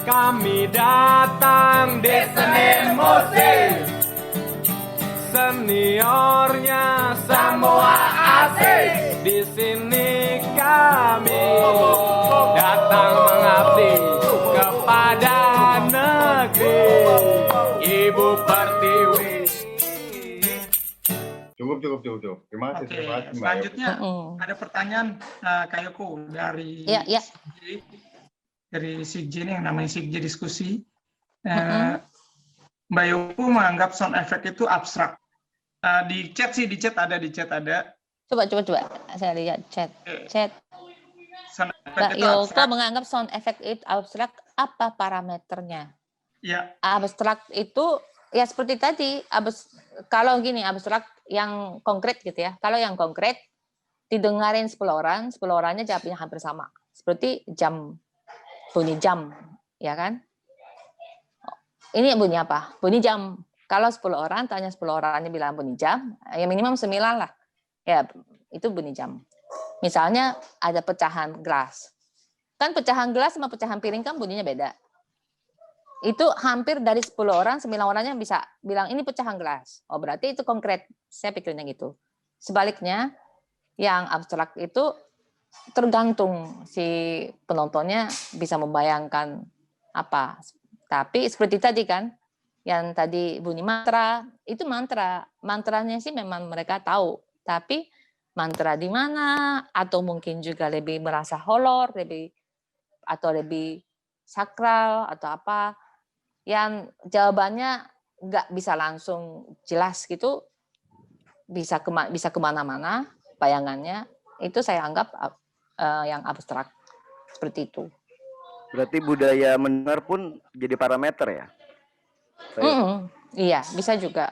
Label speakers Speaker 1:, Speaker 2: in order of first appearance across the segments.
Speaker 1: Kami datang di Senin Musik, seniornya semua asik. Di sini kami datang mengabdi kepada negeri Ibu Pertiwi.
Speaker 2: Cukup. Terima kasih.
Speaker 3: Oke,
Speaker 2: Terima kasih, Mbak.
Speaker 3: selanjutnya ada pertanyaan Kak Yoko dari dari SIGJ ini yang namanya SIGJ diskusi. Mbak Yoko menganggap sound effect itu abstrak. Di chat ada.
Speaker 4: Coba. Saya lihat chat.
Speaker 3: Sound effect
Speaker 4: Mbak
Speaker 3: itu
Speaker 4: Yoko
Speaker 3: abstrak.
Speaker 4: menganggap sound effect itu abstrak. Apa parameternya?
Speaker 3: Ya,
Speaker 4: Abstrak itu ya seperti tadi. Kalau gini abstrak yang konkret gitu ya. Kalau yang konkret didengarin 10 orangnya jawabnya hampir sama. Seperti bunyi jam, ya kan? Ini bunyi apa? Bunyi jam. Kalau 10 orang, tanya 10 orangnya bilang bunyi jam, ya minimum 9 lah. Ya, itu bunyi jam. Misalnya ada pecahan gelas. Kan pecahan gelas sama pecahan piring kan bunyinya beda. Itu hampir dari 10 orang, 9 orangnya bisa bilang ini pecahan gelas. Oh, berarti itu konkret. Saya pikirnya gitu. Sebaliknya, yang abstrak itu tergantung si penontonnya bisa membayangkan apa. Tapi seperti tadi kan, yang tadi bunyi mantra, itu mantra. Mantranya sih memang mereka tahu. Tapi mantra di mana, atau mungkin juga lebih merasa horor, atau lebih sakral, atau apa, yang jawabannya nggak bisa langsung jelas gitu, bisa kemana-mana bayangannya, itu saya anggap yang abstrak seperti itu.
Speaker 5: Berarti budaya mendengar pun jadi parameter ya?
Speaker 4: Iya, bisa juga.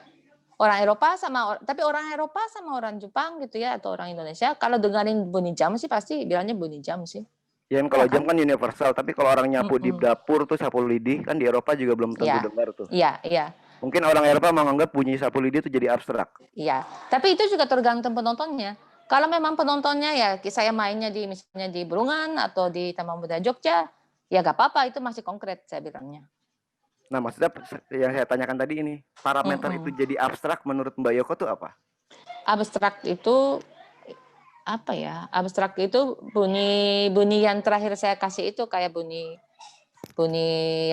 Speaker 4: Tapi orang Eropa sama orang Jepang gitu ya, atau orang Indonesia, kalau dengerin bunyi jam sih pasti bilangnya bunyi jam sih.
Speaker 5: Ya kalau jam kan universal, tapi kalau orang nyapu di dapur tuh sapu lidi, kan di Eropa juga belum tentu dengar tuh.
Speaker 4: Iya.
Speaker 5: Mungkin orang Eropa menganggap bunyi sapu lidi itu jadi abstrak.
Speaker 4: Iya, tapi itu juga tergantung penontonnya. Kalau memang penontonnya ya saya mainnya misalnya di Brungan atau di Taman Budaya Jogja, ya gak apa-apa, itu masih konkret saya bilangnya.
Speaker 5: Nah, maksudnya yang saya tanyakan tadi ini, parameter itu jadi abstrak menurut Mbak Yoko tuh apa?
Speaker 4: Abstrak itu apa ya? Abstrak itu bunyi yang terakhir saya kasih itu kayak bunyi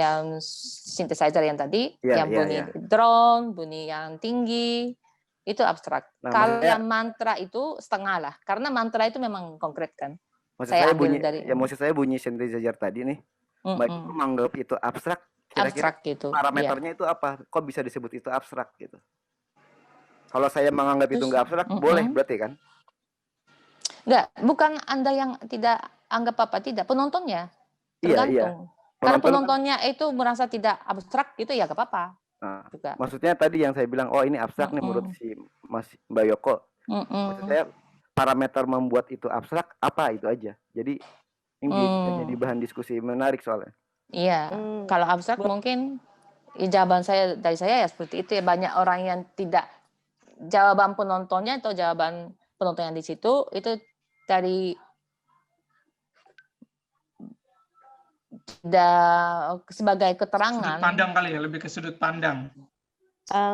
Speaker 4: yang synthesizer yang tadi, yang bunyi drone, bunyi yang tinggi, itu abstrak.
Speaker 5: Nah,
Speaker 4: kalau yang mantra itu setengah lah, karena mantra itu memang konkret kan.
Speaker 5: Maksud saya bunyi synthesizer tadi nih, Mbak Yoko menganggap itu abstrak. Kira-kira
Speaker 4: gitu.
Speaker 5: Parameternya itu apa? Kok bisa disebut itu abstrak gitu? Kalau saya menganggap itu nggak abstrak, boleh berarti kan?
Speaker 4: Enggak, bukan Anda yang tidak anggap apa, tidak. Penontonnya. Tergantung. Kalau penontonnya itu merasa tidak abstrak gitu ya gak apa-apa.
Speaker 5: Nah, maksudnya tadi yang saya bilang, oh ini abstrak nih menurut si Mbak Yoko. Maksud saya parameter membuat itu abstrak apa itu aja. Jadi ini jadi bahan diskusi menarik soalnya.
Speaker 4: Iya, kalau abstrak mungkin jawaban dari saya ya seperti itu ya. Banyak orang yang tidak, jawaban penontonnya atau jawaban penonton yang di situ itu dari sebagai keterangan.
Speaker 3: Sudut pandang kali ya, lebih ke sudut pandang.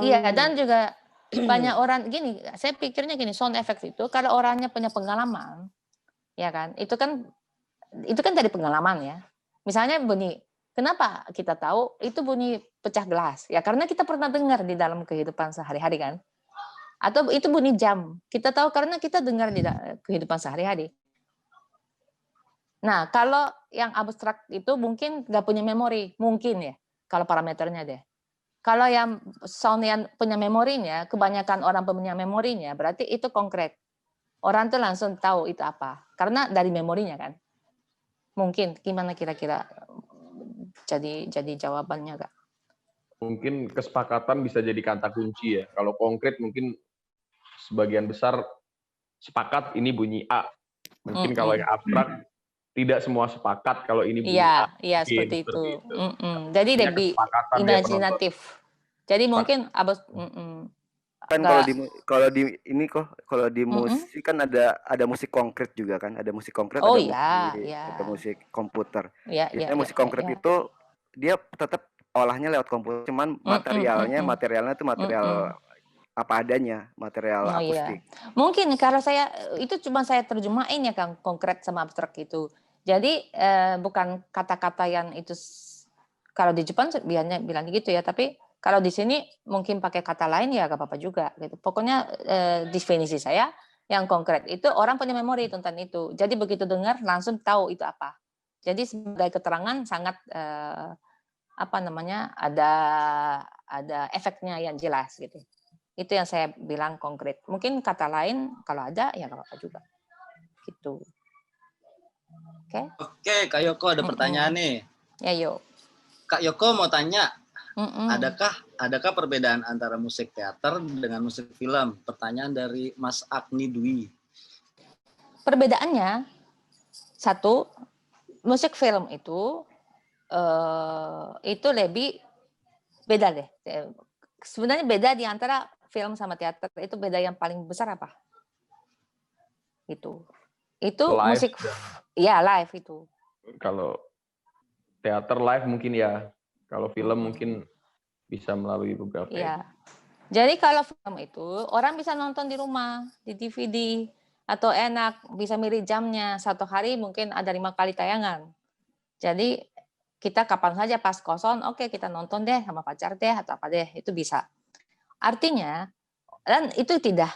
Speaker 4: Iya, dan juga banyak orang gini, saya pikirnya gini, sound effect itu kalau orangnya punya pengalaman, ya kan, itu kan dari pengalaman ya. Misalnya bunyi, kenapa kita tahu itu bunyi pecah gelas? Ya karena kita pernah dengar di dalam kehidupan sehari-hari kan. Atau itu bunyi jam, kita tahu karena kita dengar di kehidupan sehari-hari. Nah, kalau yang abstrak itu mungkin nggak punya memori, mungkin ya, kalau parameternya deh. Kalau yang sound yang punya memorinya, kebanyakan orang punya memorinya, berarti itu konkret. Orang tuh langsung tahu itu apa, karena dari memorinya kan. Mungkin gimana kira-kira jadi jawabannya Kak?
Speaker 6: Mungkin kesepakatan bisa jadi kata kunci ya. Kalau konkret mungkin sebagian besar sepakat ini bunyi A. Mungkin kalau yang abstrak tidak semua sepakat kalau ini bunyi A.
Speaker 4: Iya seperti itu. Jadi lebih imajinatif. Jadi mungkin
Speaker 5: kan kalau di musik kan ada musik konkret juga kan, ada musik konkret, ada musik komputer. Biasanya musik konkret itu dia tetap olahnya lewat komputer, cuman materialnya itu material apa adanya, material
Speaker 4: Oh iya.
Speaker 5: akustik.
Speaker 4: Mungkin kalau saya itu cuma saya terjemahin ya Kang, konkret sama abstrak itu. Jadi bukan kata-kata yang itu kalau di Jepang biasanya bilang gitu ya, tapi kalau di sini mungkin pakai kata lain ya gak apa-apa juga gitu. Pokoknya definisi saya yang konkret itu orang punya memori tentang itu. Jadi begitu dengar langsung tahu itu apa. Jadi sebagai keterangan sangat apa namanya ada efeknya yang jelas gitu. Itu yang saya bilang konkret. Mungkin kata lain kalau ada ya nggak apa-apa juga. Gitu. Oke.
Speaker 7: Oke, Kak Yoko ada pertanyaan nih.
Speaker 4: Ya yuk.
Speaker 7: Kak Yoko mau tanya, adakah perbedaan antara musik teater dengan musik film? Pertanyaan dari Mas Agni Dwi.
Speaker 4: Perbedaannya satu, musik film itu lebih beda deh. Sebenarnya beda di antara film sama teater, itu beda yang paling besar apa? Itu
Speaker 6: Live
Speaker 4: musik ya live itu.
Speaker 6: Kalau teater live mungkin ya, kalau film mungkin bisa melalui beberapa.
Speaker 4: Iya. Jadi kalau film itu orang bisa nonton di rumah, di DVD, atau enak bisa milih jamnya. Satu hari mungkin ada 5 kali tayangan. Jadi kita kapan saja pas kosong, oke kita nonton deh sama pacar deh atau apa deh, itu bisa. Artinya, dan itu tidak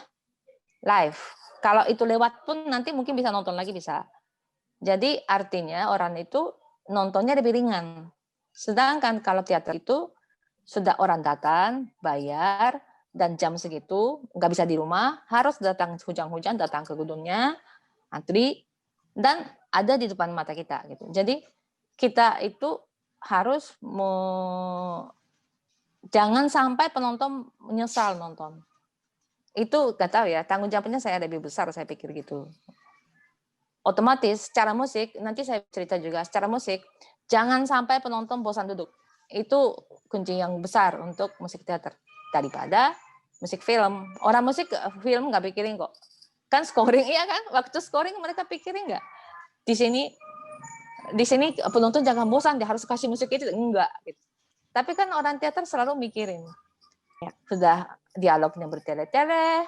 Speaker 4: live. Kalau itu lewat pun nanti mungkin bisa nonton lagi bisa. Jadi artinya orang itu nontonnya lebih ringan. Sedangkan kalau teater itu sudah orang datang, bayar, dan jam segitu, nggak bisa di rumah, harus datang hujan-hujan, datang ke gedungnya, antri, dan ada di depan mata kita. Gitu. Jadi kita itu harus jangan sampai penonton menyesal nonton. Itu nggak tahu ya, tanggung jawabnya saya lebih besar, saya pikir gitu. Otomatis secara musik, nanti saya cerita juga, secara musik, jangan sampai penonton bosan duduk. Itu kunci yang besar untuk musik teater. Daripada musik film. Orang musik film nggak pikirin kok. Kan scoring, iya kan? Waktu scoring mereka pikirin nggak? Di sini penonton jangan bosan, dia harus kasih musik itu. Enggak. Gitu. Tapi kan orang teater selalu mikirin. Ya, sudah dialognya bertele-tele,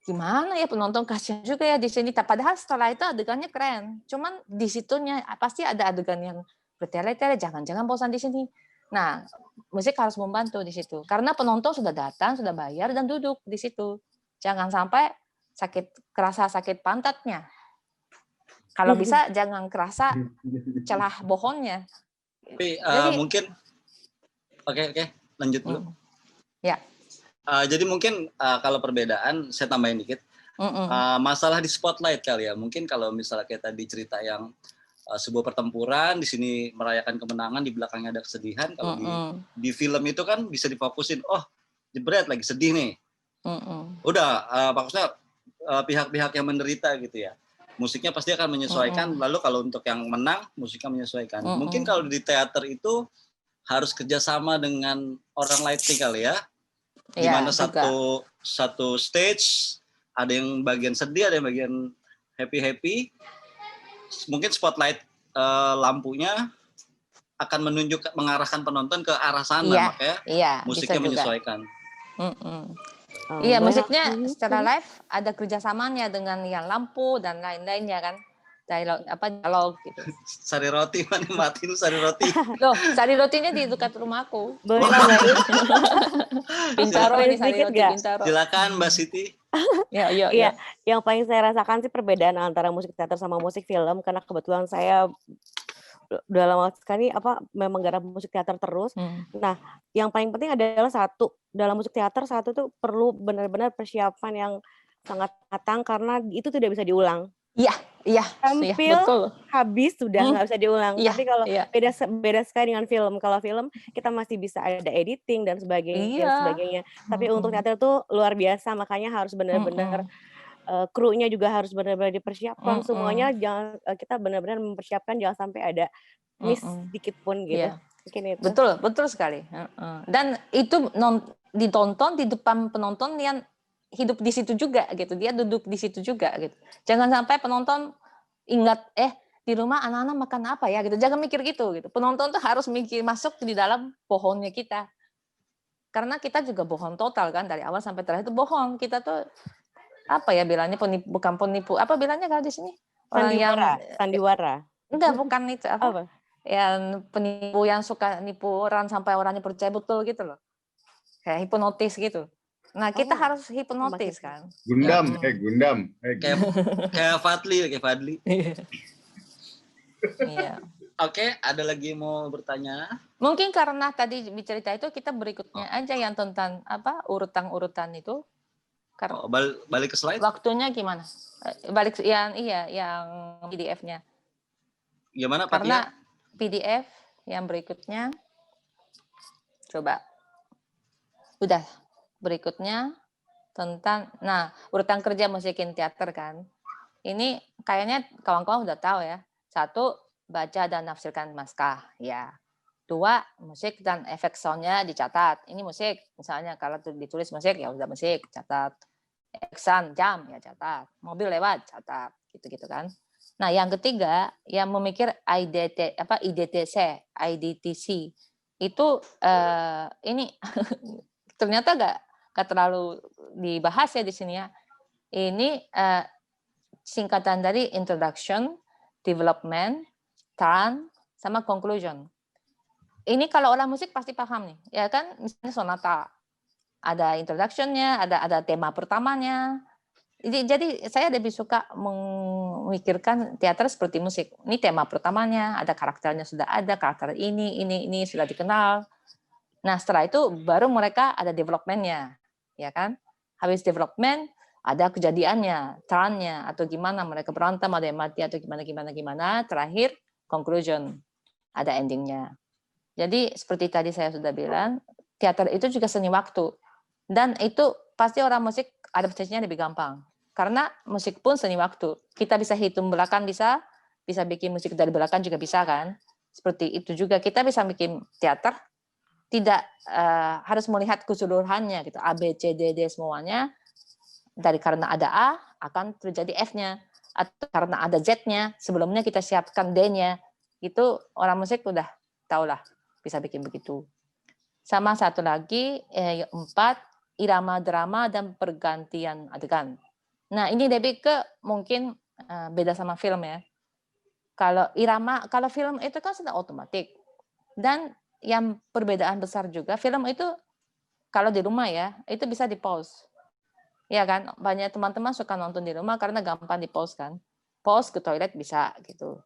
Speaker 4: gimana ya penonton kasihan juga ya di sini. Padahal setelah itu adegannya keren. Cuman di situnya pasti ada adegan yang bertele-tele, jangan-jangan bosan di sini. Nah, musik harus membantu di situ. Karena penonton sudah datang, sudah bayar dan duduk di situ. Jangan sampai kerasa sakit pantatnya. Kalau bisa jangan kerasa celah bohongnya.
Speaker 7: Tapi mungkin oke, lanjut dulu.
Speaker 4: Ya.
Speaker 7: Jadi mungkin kalau perbedaan saya tambahin dikit. Masalah di spotlight kali ya. Mungkin kalau misalnya kayak tadi cerita yang sebuah pertempuran, di sini merayakan kemenangan, di belakangnya ada kesedihan. Kalau di film itu kan bisa difokusin, oh jebret lagi sedih nih. Udah, maksudnya pihak-pihak yang menderita gitu ya. Musiknya pasti akan menyesuaikan. Lalu kalau untuk yang menang, musiknya menyesuaikan. Mungkin kalau di teater itu harus kerjasama dengan orang lighting kali ya. Di mana satu stage ada yang bagian sedih, ada yang bagian happy. Mungkin spotlight lampunya akan mengarahkan penonton ke arah sana, makanya musiknya menyesuaikan.
Speaker 4: Iya, musiknya secara live ada kerjasamanya dengan yang lampu dan lain-lainnya kan. Dialog gitu.
Speaker 7: Sari roti, mana matiin sari roti.
Speaker 4: Loh, sari rotinya di dekat rumahku.
Speaker 8: Boleh nggak?
Speaker 4: Bintaro ini sari roti
Speaker 8: gak?
Speaker 4: Bintaro.
Speaker 7: Silakan Mbak Siti.
Speaker 8: Iya, yang paling saya rasakan sih perbedaan antara musik teater sama musik film, karena kebetulan saya udah lama sekali memang garap musik teater terus. Nah, yang paling penting adalah dalam musik teater tuh perlu benar-benar persiapan yang sangat matang karena itu tidak bisa diulang.
Speaker 4: Iya,
Speaker 8: tampil
Speaker 4: betul.
Speaker 8: Habis sudah nggak bisa diulang. Tapi kalau beda sekali dengan film. Kalau film kita masih bisa ada editing dan sebagainya. Tapi untuk teater tuh luar biasa, makanya harus benar-benar krunya juga harus benar-benar dipersiapkan. Semuanya kita benar-benar mempersiapkan, jangan sampai ada miss sedikit pun gitu. Mungkin itu.
Speaker 4: Betul sekali. Dan itu ditonton di depan penonton yang hidup di situ juga gitu, dia duduk di situ juga gitu. Jangan sampai penonton ingat di rumah anak-anak makan apa ya gitu. Jangan mikir gitu. Penonton tuh harus mikir masuk di dalam bohongnya kita. Karena kita juga bohong total kan dari awal sampai terakhir itu bohong. Kita tuh apa ya bilangnya bukan penipu. Apa bilangnya kalau di sini? Orang
Speaker 8: sandiwara.
Speaker 4: Enggak, bukan itu apa? Yang penipu yang suka nipu orang sampai orangnya percaya betul gitu loh. Kayak hipnotis gitu. Nah, kita harus hipnotis kan.
Speaker 2: Gundam.
Speaker 7: Kayak Fadli.
Speaker 4: Iya.
Speaker 7: Oke, ada lagi mau bertanya?
Speaker 4: Mungkin karena tadi bercerita itu kita berikutnya aja yang tentang apa urutan-urutan itu.
Speaker 7: Balik ke slide.
Speaker 4: Waktunya gimana? Balik yang PDF-nya.
Speaker 7: Gimana Pak?
Speaker 4: Karena PDF yang berikutnya. Coba. Udah. Berikutnya tentang urutan kerja musikin teater kan. Ini kayaknya kawan-kawan udah tahu ya. 1, baca dan nafsirkan naskah, ya. 2, musik dan efek soundnya dicatat. Ini musik, misalnya kalau ditulis musik ya udah musik, catat. Efek sound jam ya catat. Mobil lewat catat, gitu-gitu kan. Nah, yang ketiga yang memikir IDTC itu ini ternyata gak terlalu dibahas ya di sini ya. Ini singkatan dari introduction, development, turn, sama conclusion. Ini kalau orang musik pasti paham nih, ya kan? Misalnya sonata, ada introduction-nya, ada tema pertamanya. Jadi saya lebih suka memikirkan teater seperti musik. Ini tema pertamanya, ada karakternya sudah ada, karakter ini sudah dikenal. Nah, setelah itu baru mereka ada development-nya, ya kan? Habis development, ada kejadiannya, turn-nya, atau gimana mereka berantem, ada yang mati, atau gimana. Terakhir, conclusion, ada ending-nya. Jadi, seperti tadi saya sudah bilang, teater itu juga seni waktu. Dan itu pasti orang musik adaptasinya lebih gampang. Karena musik pun seni waktu. Kita bisa hitung belakang, bisa bikin musik dari belakang juga bisa kan. Seperti itu juga, kita bisa bikin teater, tidak harus melihat keseluruhannya, gitu. A, B, C, D, semuanya. Karena ada A, akan terjadi F-nya. Atau karena ada Z-nya, sebelumnya kita siapkan D-nya. Itu orang musik udah tahulah, bisa bikin begitu. Sama satu lagi, 4, irama drama dan pergantian adegan. Nah, ini lebih ke mungkin beda sama film ya. Kalau film itu kan sudah otomatis. Dan yang perbedaan besar juga, film itu kalau di rumah ya, itu bisa di-pause. Ya kan, banyak teman-teman suka nonton di rumah karena gampang di-pause kan. Pause ke toilet bisa gitu.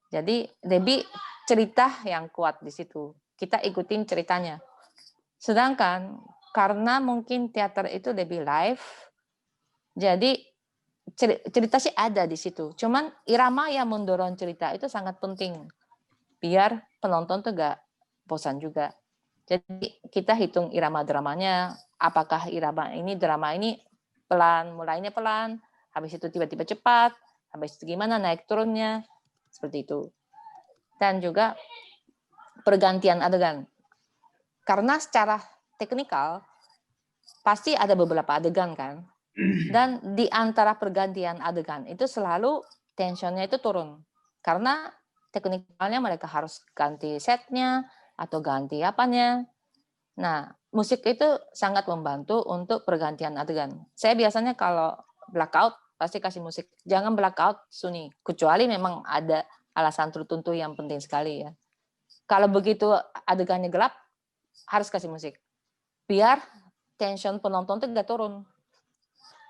Speaker 4: Jadi lebih cerita yang kuat di situ. Kita ikutin ceritanya. Sedangkan karena mungkin teater itu lebih live, jadi cerita sih ada di situ. Cuman irama yang mendorong cerita itu sangat penting. Biar penonton tuh gak bosan juga. Jadi kita hitung irama dramanya, apakah drama ini pelan, mulainya pelan, habis itu tiba-tiba cepat, habis itu gimana naik turunnya, seperti itu. Dan juga pergantian adegan. Karena secara teknikal pasti ada beberapa adegan kan. Dan di antara pergantian adegan itu selalu tensionnya itu turun. Karena teknikalnya mereka harus ganti setnya atau ganti apanya. Nah, musik itu sangat membantu untuk pergantian adegan. Saya biasanya kalau blackout pasti kasih musik. Jangan blackout sunyi, kecuali memang ada alasan tertentu yang penting sekali ya. Kalau begitu adegannya gelap, harus kasih musik. Biar tension penonton itu gak turun.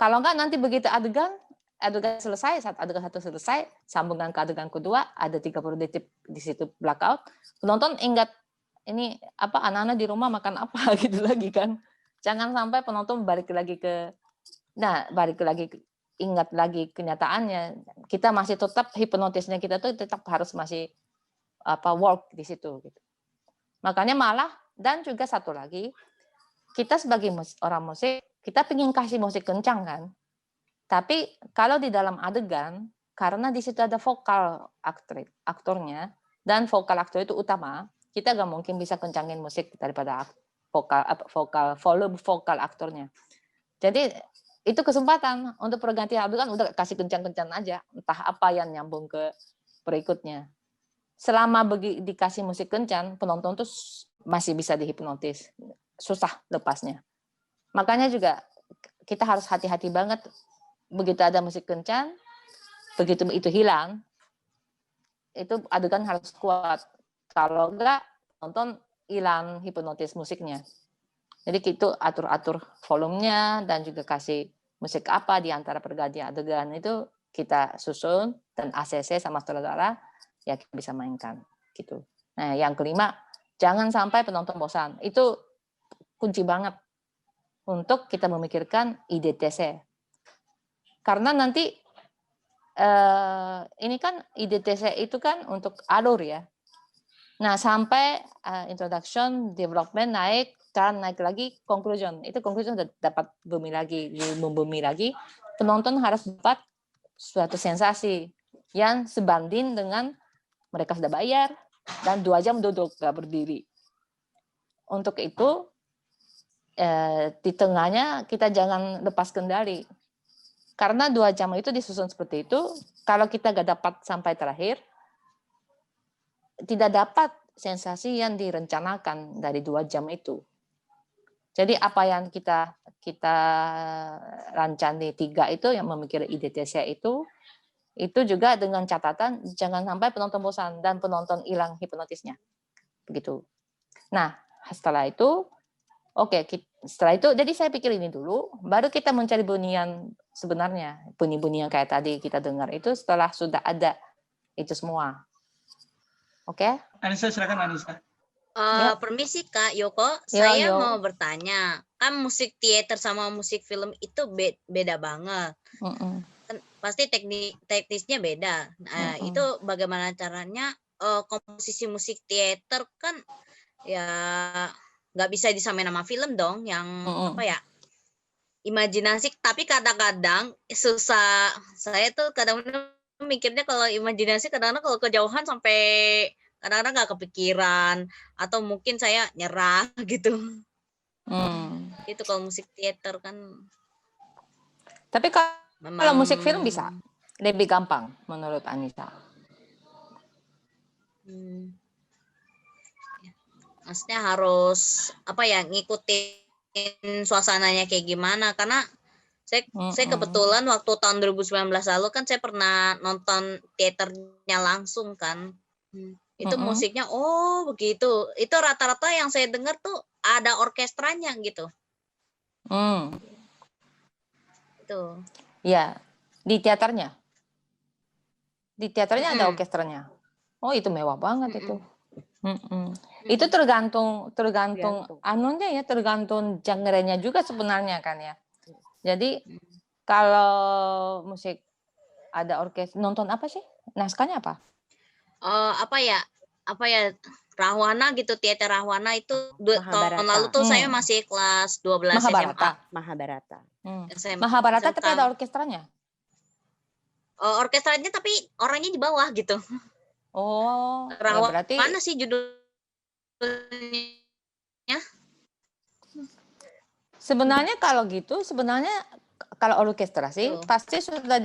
Speaker 4: Kalau enggak nanti begitu adegan selesai, saat adegan satu selesai, sambungan ke adegan kedua, ada 30 detik di situ blackout, penonton ingat ini anak-anak di rumah makan apa gitu lagi kan. Jangan sampai penonton balik lagi ingat lagi kenyataannya. Kita masih tetap hipnotisnya kita tuh tetap harus masih work di situ gitu. Makanya malah dan juga satu lagi, kita sebagai orang musik, kita pengen kasih musik kencang kan. Tapi kalau di dalam adegan, karena di situ ada vokal aktornya dan vokal aktor itu utama, kita gak mungkin bisa kencangin musik daripada volume vokal aktornya. Jadi itu kesempatan untuk pergantian adegan udah kasih kencang-kencang aja, entah apa yang nyambung ke berikutnya. Selama dikasih musik kencan, penonton tuh masih bisa dihipnotis. Susah lepasnya. Makanya juga kita harus hati-hati banget begitu ada musik kencan, begitu itu hilang, itu adegan harus kuat. Kalau enggak, penonton hilang hipnotis musiknya. Jadi itu atur-atur volumenya dan juga kasih musik apa di antara pergantian adegan itu kita susun dan ACC sama sutradara ya kita bisa mainkan gitu. Nah, yang kelima, jangan sampai penonton bosan. Itu kunci banget untuk kita memikirkan IDTC. Karena nanti ini kan IDTC itu kan untuk alur ya. Nah, sampai introduction, development naik, dan naik lagi conclusion. Itu conclusion sudah dapat bumi lagi. Penonton harus dapat suatu sensasi yang sebanding dengan mereka sudah bayar dan 2 jam duduk gak berdiri. Untuk itu di tengahnya kita jangan lepas kendali. Karena 2 jam itu disusun seperti itu, kalau kita gak dapat sampai terakhir, tidak dapat sensasi yang direncanakan dari 2 jam itu. Jadi apa yang kita rancang di 3 itu yang memikir IDTC itu juga dengan catatan jangan sampai penonton bosan dan penonton hilang hipnotisnya. Begitu. Nah, setelah itu setelah itu jadi saya pikir ini dulu baru kita mencari bunyian sebenarnya, bunyi-bunyi yang kayak tadi kita dengar itu setelah sudah ada itu semua. Oke?
Speaker 3: Anissa, silakan Anissa.
Speaker 9: Permisi Kak Yoko, saya mau bertanya, kan musik teater sama musik film itu beda banget. Kan pasti teknisnya beda. Nah, itu bagaimana caranya komposisi musik teater kan ya nggak bisa disamain sama film dong, yang apa ya? Imajinasi, tapi kadang-kadang susah. Saya tuh kadang-kadang mikirnya kalau imajinasi kadang-kadang kalau kejauhan sampai kadang-kadang nggak kepikiran atau mungkin saya nyerah gitu. Itu kalau musik teater kan.
Speaker 4: Tapi kalau musik film bisa lebih gampang menurut Anissa.
Speaker 9: Maksudnya harus apa ya, ngikutin suasananya kayak gimana, karena saya kebetulan waktu tahun 2019 lalu kan saya pernah nonton teaternya langsung kan. Itu musiknya begitu. Itu rata-rata yang saya dengar tuh ada orkestranya gitu. Itu.
Speaker 4: Ya, di teaternya. Di teaternya ada orkestranya. Oh, itu mewah banget itu. Itu tergantung anunya ya, tergantung genre-nya juga sebenarnya kan ya. Jadi kalau musik ada orkestra, nonton apa sih? Naskahnya apa?
Speaker 9: Apa ya Rahwana gitu, teater Rahwana itu tahun lalu tuh saya masih kelas 12
Speaker 8: Mahabharata.
Speaker 4: Mahabharata tapi ada orkestranya?
Speaker 9: Orkestranya tapi orangnya di bawah gitu.
Speaker 4: Oh,
Speaker 9: Rahwana
Speaker 4: berarti
Speaker 9: mana sih judulnya?
Speaker 4: Sebenarnya kalau gitu, kalau orkestrasi pasti sudah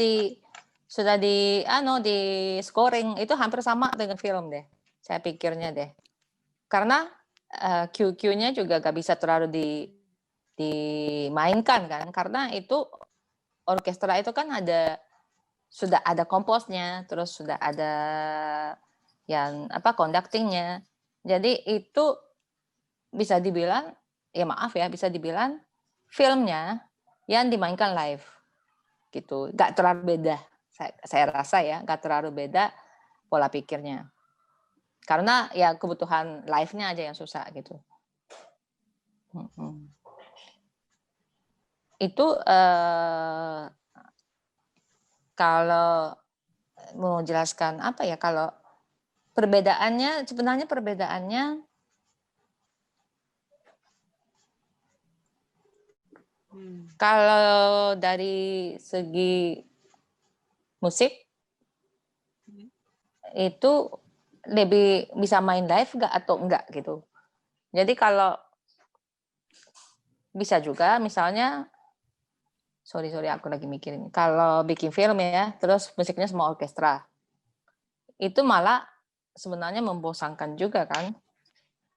Speaker 4: di scoring itu hampir sama dengan film deh. Saya pikirnya deh. Karena cue-nya juga gak bisa terlalu dimainkan kan, karena itu orkestra itu kan sudah ada komposnya, terus sudah ada yang conductingnya. Jadi itu bisa dibilang bisa dibilang filmnya yang dimainkan live gitu, gak terlalu beda. Saya rasa ya gak terlalu beda pola pikirnya. Karena ya kebutuhan live-nya aja yang susah gitu. Itu kalau mau jelaskan apa ya, kalau sebenarnya perbedaannya kalau dari segi musik itu lebih bisa main live nggak atau enggak gitu. Jadi kalau bisa juga misalnya, sorry aku lagi mikirin. Kalau bikin film ya, terus musiknya semua orkestra. itu malah sebenarnya membosankan juga kan.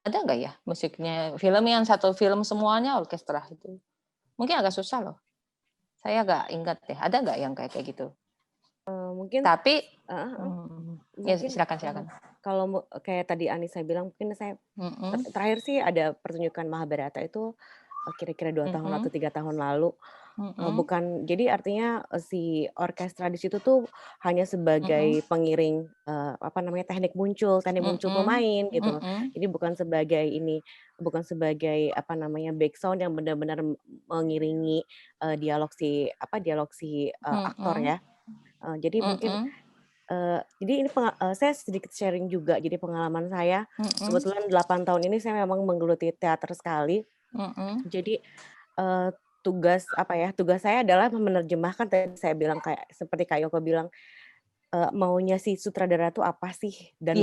Speaker 4: Ada nggak ya musiknya film yang satu film semuanya orkestra itu? Mungkin agak susah loh. Saya agak ingat deh. Ada nggak yang kayak gitu?
Speaker 8: Mungkin.
Speaker 4: Tapi ya
Speaker 8: mungkin,
Speaker 4: silakan.
Speaker 8: Kalau kayak tadi Anissa bilang, mungkin saya terakhir sih ada pertunjukan Mahabharata itu kira-kira 2 tahun atau 3 tahun lalu. Bukan, jadi artinya si orkestra di situ tuh hanya sebagai pengiring teknik muncul pemain gitu. Jadi bukan sebagai back sound yang benar-benar mengiringi dialog si aktor ya. Jadi mungkin jadi ini saya sedikit sharing juga. Jadi pengalaman saya kebetulan 8 tahun ini saya memang menggeluti teater sekali. Jadi tugas saya adalah menerjemahkan, tadi saya bilang kayak seperti Kak Yoko bilang, maunya si sutradara tuh apa sih, dan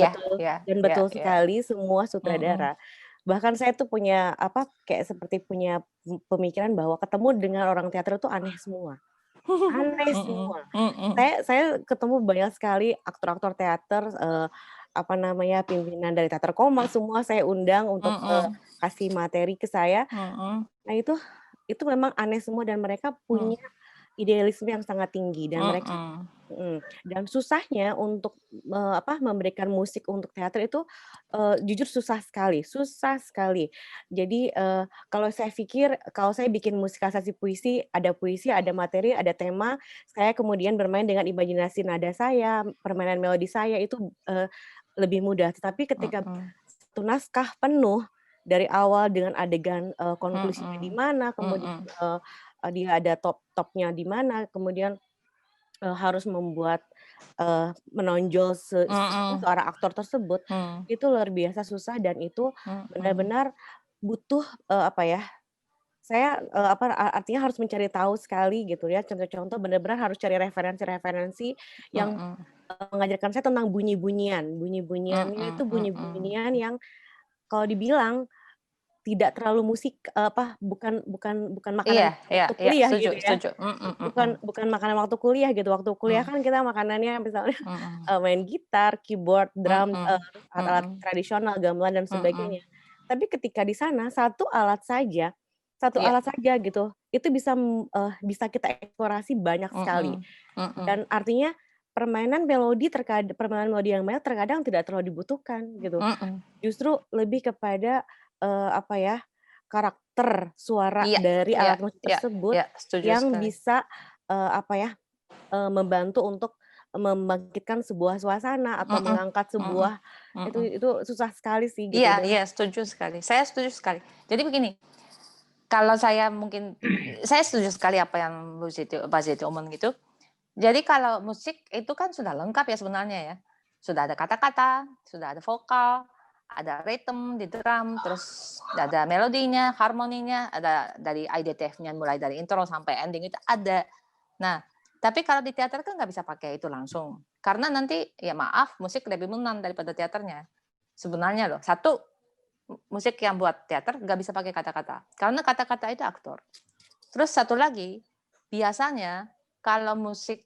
Speaker 8: betul sekali semua sutradara. Bahkan saya tuh punya seperti punya pemikiran bahwa ketemu dengan orang teater itu aneh semua. Aneh semua. Saya ketemu banyak sekali aktor-aktor teater, pimpinan dari teater koma, semua saya undang untuk kasih materi ke saya. Nah itu memang aneh semua dan mereka punya idealisme yang sangat tinggi dan mereka dan susahnya untuk memberikan musik untuk teater itu jujur susah sekali. Jadi kalau saya bikin musikalisasi puisi, ada materi, ada tema, saya kemudian bermain dengan imajinasi nada saya, permainan melodi saya itu lebih mudah. Tetapi ketika satu naskah penuh dari awal dengan adegan konklusinya di mana, kemudian dia ada top-topnya di mana, kemudian harus membuat menonjol seorang aktor tersebut, itu luar biasa susah dan itu benar-benar butuh saya artinya harus mencari tahu sekali gitu ya, contoh-contoh, benar-benar harus cari referensi-referensi yang mengajarkan saya tentang bunyi-bunyiannya itu bunyi-bunyian yang kalau dibilang tidak terlalu musik bukan makanan waktu kuliah gitu ya. Bukan makanan waktu kuliah gitu. Waktu kuliah kan kita makanannya misalnya main gitar, keyboard, drum, alat tradisional, gamelan dan sebagainya. Tapi ketika di sana satu alat saja gitu, itu bisa kita eksplorasi banyak sekali. Dan artinya permainan melodi yang banyak terkadang tidak terlalu dibutuhkan gitu. Justru lebih kepada karakter suara dari alat musik tersebut yang bisa membantu untuk membangkitkan sebuah suasana atau mengangkat sebuah itu susah sekali sih gitu.
Speaker 4: Iya, setuju sekali. Saya setuju sekali. Jadi begini, kalau saya setuju sekali apa yang Mbak Zeti omong gitu. Jadi kalau musik itu kan sudah lengkap ya sebenarnya ya. Sudah ada kata-kata, sudah ada vokal, ada ritme di drum, terus ada melodinya, harmoninya, ada dari IDTF-nya mulai dari intro sampai ending itu ada. Nah, tapi kalau di teater kan nggak bisa pakai itu langsung. Karena nanti, ya maaf, musik lebih menang daripada teaternya. Sebenarnya loh, satu, musik yang buat teater nggak bisa pakai kata-kata. Karena kata-kata itu aktor. Terus satu lagi, biasanya kalau musik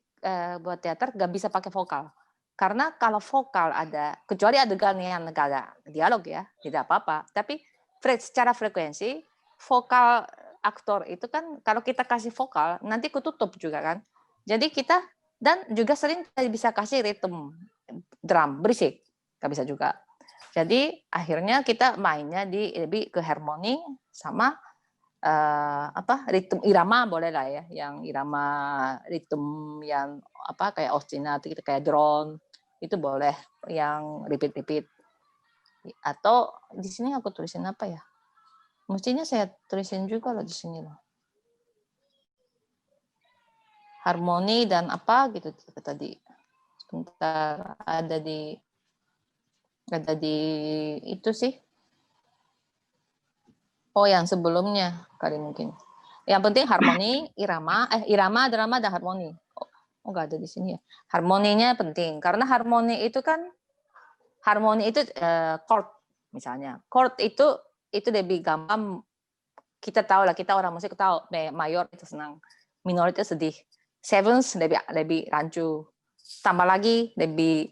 Speaker 4: buat teater nggak bisa pakai vokal. Karena kalau vokal ada, kecuali adegan yang nggak ada dialog ya, tidak apa-apa. Tapi secara frekuensi, vokal aktor itu kan kalau kita kasih vokal, nanti ketutup juga kan. Jadi kita, dan juga sering bisa kasih ritme drum, berisik. Nggak bisa juga. Jadi akhirnya kita mainnya lebih ke harmoni sama ritme irama boleh lah ya, yang irama ritme yang kayak ostinato gitu, kayak drone itu boleh, yang repeat. Atau di sini aku tulisin apa ya? Mestinya saya tulisin juga loh di sini loh. Harmoni dan apa gitu tadi. Sebentar, ada di itu sih. Oh, yang sebelumnya kali mungkin. Yang penting harmoni, irama, drama, dan harmoni. Oh, nggak ada di sini ya. Harmoninya penting karena harmoni itu chord misalnya. Chord itu lebih gampang, kita tahu lah, kita orang musik tahu. Mayor itu senang, minor itu sedih, seventh lebih rancu, tambah lagi lebih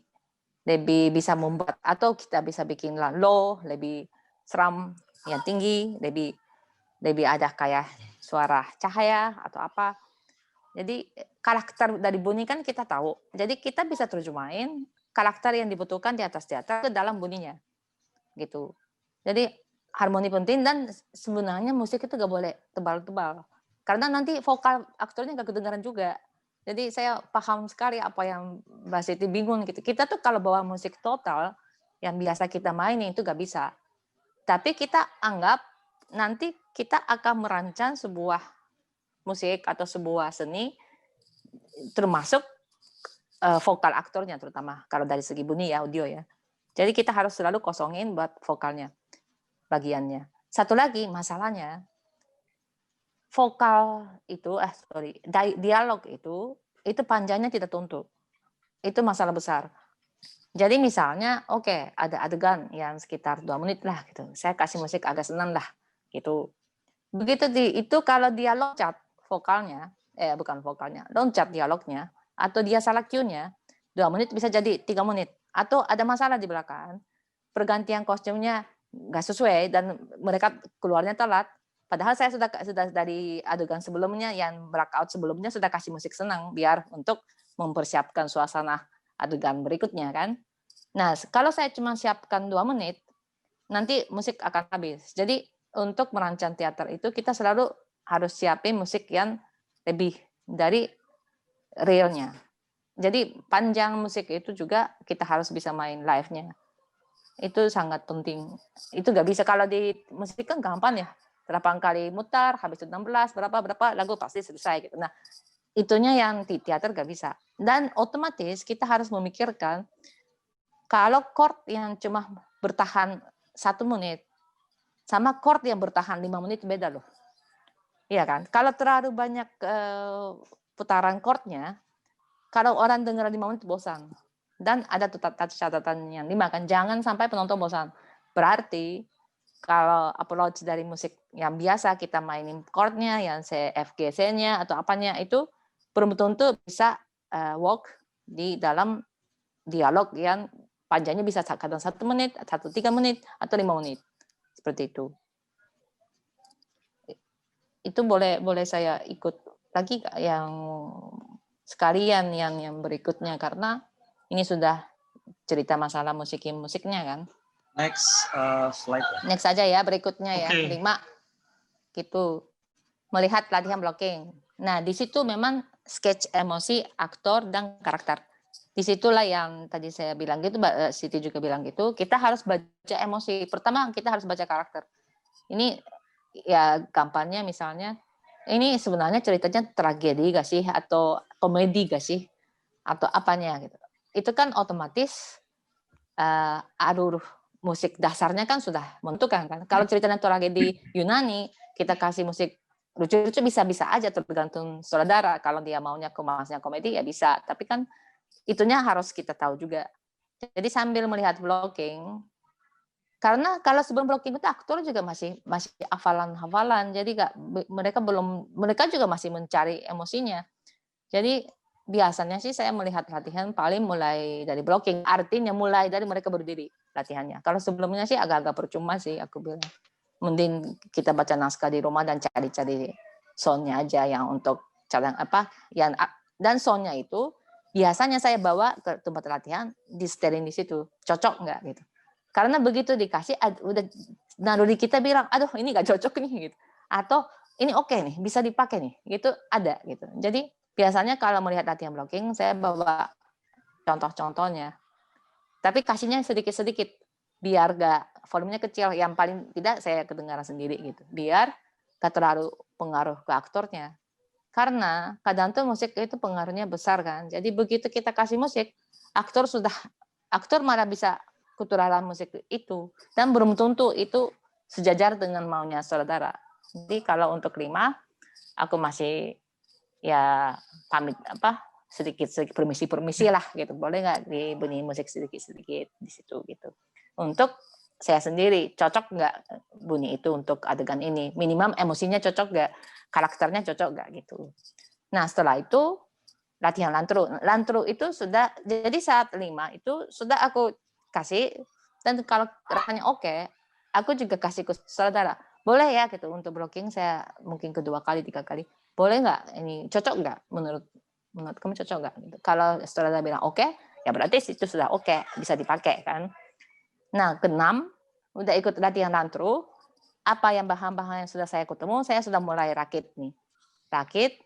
Speaker 4: lebih bisa membuat, atau kita bisa bikin low, lebih seram, yang tinggi, lebih ada kayak suara cahaya atau apa. Jadi karakter dari bunyi kan kita tahu. Jadi kita bisa terjemahin karakter yang dibutuhkan di atas teater ke dalam bunyinya. Gitu. Jadi harmoni penting, dan sebenarnya musik itu gak boleh tebal-tebal. Karena nanti vokal aktornya gak kedengaran juga. Jadi saya paham sekali apa yang Mbak Siti bingung gitu. Kita tuh kalau bawa musik total yang biasa kita mainin itu gak bisa. Tapi kita anggap nanti kita akan merancang sebuah musik atau sebuah seni termasuk vokal aktornya, terutama kalau dari segi bunyi ya, audio ya. Jadi kita harus selalu kosongin buat vokalnya, bagiannya. Satu lagi masalahnya, vokal itu, dialog itu panjangnya tidak tentu. Itu masalah besar. Jadi misalnya, oke, ada adegan yang sekitar 2 menit lah gitu. Saya kasih musik agak senang lah gitu. Begitu itu kalau dia loncat vokalnya, bukan vokalnya, loncat dialognya, atau dia salah cue-nya, 2 menit bisa jadi 3 menit. Atau ada masalah di belakang, pergantian kostumnya nggak sesuai dan mereka keluarnya telat. Padahal saya sudah dari adegan sebelumnya, yang blackout sebelumnya sudah kasih musik senang biar untuk mempersiapkan suasana adegan berikutnya kan. Nah, kalau saya cuma siapkan 2 menit, nanti musik akan habis. Jadi untuk merancang teater itu kita selalu harus siapin musik yang lebih dari realnya. Jadi panjang musik itu juga kita harus bisa main live-nya. Itu sangat penting. Itu nggak bisa kalau di musik kan gampang ya. 8 kali mutar, habis itu 16, berapa lagu pasti selesai gitu. Nah, itunya yang di teater nggak bisa. Dan otomatis kita harus memikirkan kalau chord yang cuma bertahan 1 menit sama chord yang bertahan 5 menit beda loh. Iya kan? Kalau terlalu banyak putaran chordnya, kalau orang dengar 5 menit bosan. Dan ada catatan yang 5 kan, jangan sampai penonton bosan. Berarti kalau approach dari musik yang biasa kita mainin chordnya, yang C, F, G, C-nya atau apanya itu belum tentu bisa work di dalam dialog yang panjangnya bisa kadang 1 menit, 3 menit, atau 5 menit. Seperti itu. Itu boleh saya ikut lagi yang sekalian yang berikutnya, karena ini sudah cerita masalah musiknya kan.
Speaker 7: Next slide.
Speaker 4: Next aja ya, berikutnya ya, 5. Gitu. Melihat latihan blocking. Nah, di situ memang sketch emosi aktor dan karakter. Disitulah yang tadi saya bilang gitu, Mbak Siti juga bilang gitu, kita harus baca emosi. Pertama kita harus baca karakter. Ini ya gampangnya misalnya, ini sebenarnya ceritanya tragedi gak sih, atau komedi gak sih, atau apanya gitu. Itu kan otomatis musik dasarnya kan sudah menentukan kan. Kalau ceritanya tragedi Yunani, kita kasih musik lucu-lucu bisa-bisa aja, tergantung saudara. Kalau dia maunya kemasnya komedi ya bisa, tapi kan itunya harus kita tahu juga. Jadi sambil melihat blocking, karena kalau sebelum blocking itu aktor juga masih hafalan-hafalan, jadi mereka juga masih mencari emosinya. Jadi biasanya sih saya melihat latihan paling mulai dari blocking, artinya mulai dari mereka berdiri latihannya. Kalau sebelumnya sih agak-agak percuma sih aku bilang. Mending kita baca naskah di rumah dan cari-cari soundnya aja yang untuk dan soundnya itu biasanya saya bawa ke tempat latihan, di setelin di situ, cocok nggak gitu. Karena begitu dikasih, udah naluri kita bilang, aduh ini nggak cocok nih gitu, atau ini oke nih, bisa dipakai nih, gitu ada gitu. Jadi biasanya kalau melihat latihan blocking, saya bawa contoh-contohnya. Tapi kasihnya sedikit-sedikit, biar gak volumenya kecil. Yang paling tidak saya kedengaran sendiri gitu. Biar gak terlalu pengaruh ke aktornya. Karena kadang tuh musik itu pengaruhnya besar kan. Jadi begitu kita kasih musik, aktor malah bisa ketularan musik itu. Dan belum tentu itu sejajar dengan maunya saudara. Jadi kalau untuk 5, aku masih ya pamit sedikit permisi lah gitu, boleh nggak dibunyi musik sedikit di situ gitu, untuk saya sendiri cocok nggak bunyi itu untuk adegan ini, minimal emosinya cocok nggak, karakternya cocok nggak gitu. Nah setelah itu latihan lantru. Lantru itu sudah, jadi saat 5 itu sudah aku kasih, dan kalau rasanya oke, aku juga kasih ke saudara. Boleh ya gitu untuk blocking saya mungkin kedua kali, 3 kali. Boleh nggak? Ini cocok nggak? Menurut kamu cocok nggak? Gitu. Kalau saudara bilang oke, ya berarti itu sudah oke, bisa dipakai kan. Nah, ke-6 udah ikut latihan lantru. Apa yang bahan-bahan yang sudah saya ketemu, saya sudah mulai rakit nih. Rakit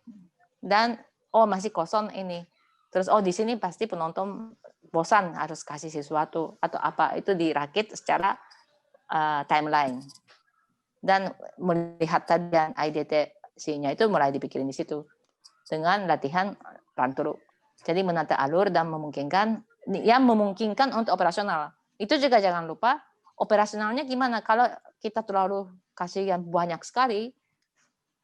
Speaker 4: dan masih kosong ini. Terus di sini pasti penonton bosan harus kasih sesuatu atau apa, itu dirakit secara timeline. Dan melihat tadian IDT-nya itu mulai dipikirin di situ dengan latihan lantru. Jadi menata alur dan memungkinkan untuk operasional. Itu juga jangan lupa operasionalnya gimana. Kalau kita terlalu kasih yang banyak sekali,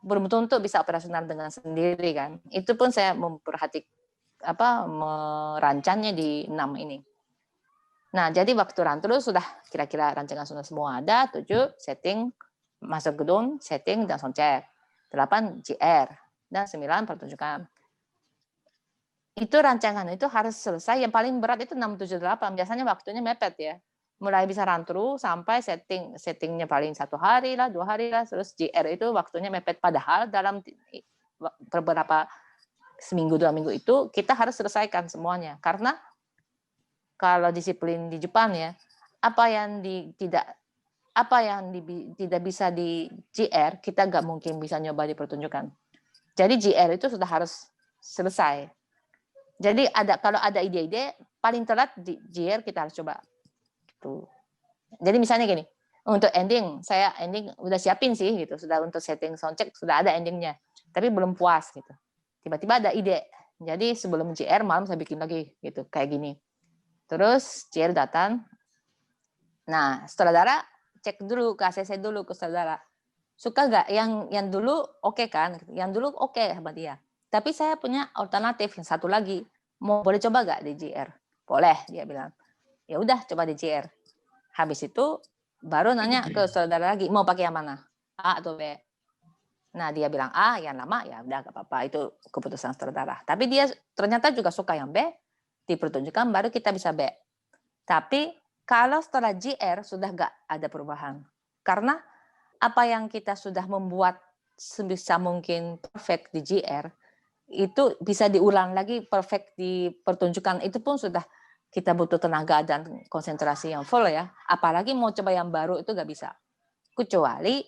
Speaker 4: belum tentu bisa operasional dengan sendiri kan. Itu pun saya merancangnya di 6 ini. Nah, jadi waktu lantru sudah kira-kira rancangan sudah semua ada. 7 setting masuk gedung, setting dan soundcheck. 8 GR dan 9 pertunjukan. Itu rancangan itu harus selesai. Yang paling berat itu 6, 7, 8. Biasanya waktunya mepet ya. Mulai bisa rantru sampai settingnya paling 1 hari lah, 2 hari lah. Terus GR itu waktunya mepet. Padahal dalam beberapa seminggu, 2 minggu itu kita harus selesaikan semuanya. Karena kalau disiplin di Jepang ya, apa yang tidak bisa di GR, kita nggak mungkin bisa nyoba di pertunjukan. Jadi GR itu sudah harus selesai. Jadi kalau ada ide-ide, paling telat di GR kita harus coba. Gitu. Jadi misalnya gini, untuk ending, saya ending udah siapin sih gitu, sudah untuk setting soundcheck sudah ada endingnya, tapi belum puas gitu. Tiba-tiba ada ide. Jadi sebelum GR malam saya bikin lagi gitu, kayak gini. Terus GR datang. Nah, saudara cek dulu ke ACC dulu ke saudara. Suka nggak yang dulu oke kan? Yang dulu oke sama dia. Tapi saya punya alternatif yang satu lagi. Boleh coba nggak di GR? Boleh, dia bilang. Ya udah coba di GR. Habis itu baru nanya ke saudara lagi, mau pakai yang mana? A atau B? Nah, dia bilang A, yang lama ya udah nggak apa-apa, itu keputusan saudara. Tapi dia ternyata juga suka yang B, dipertunjukkan baru kita bisa B. Tapi kalau setelah GR sudah nggak ada perubahan. Karena apa yang kita sudah membuat sebisa mungkin perfect di GR, itu bisa diulang lagi perfect di pertunjukan. Itu pun sudah kita butuh tenaga dan konsentrasi yang full ya. Apalagi mau coba yang baru itu nggak bisa. Kecuali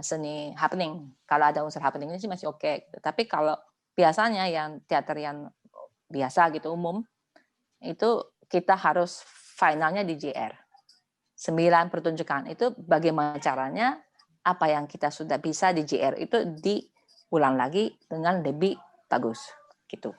Speaker 4: seni happening. Kalau ada unsur happening ini sih masih oke. Tapi kalau biasanya yang teater yang biasa gitu umum, itu kita harus finalnya di GR. 9 pertunjukan itu bagaimana caranya apa yang kita sudah bisa di GR itu diulang lagi dengan lebih bagus gitu.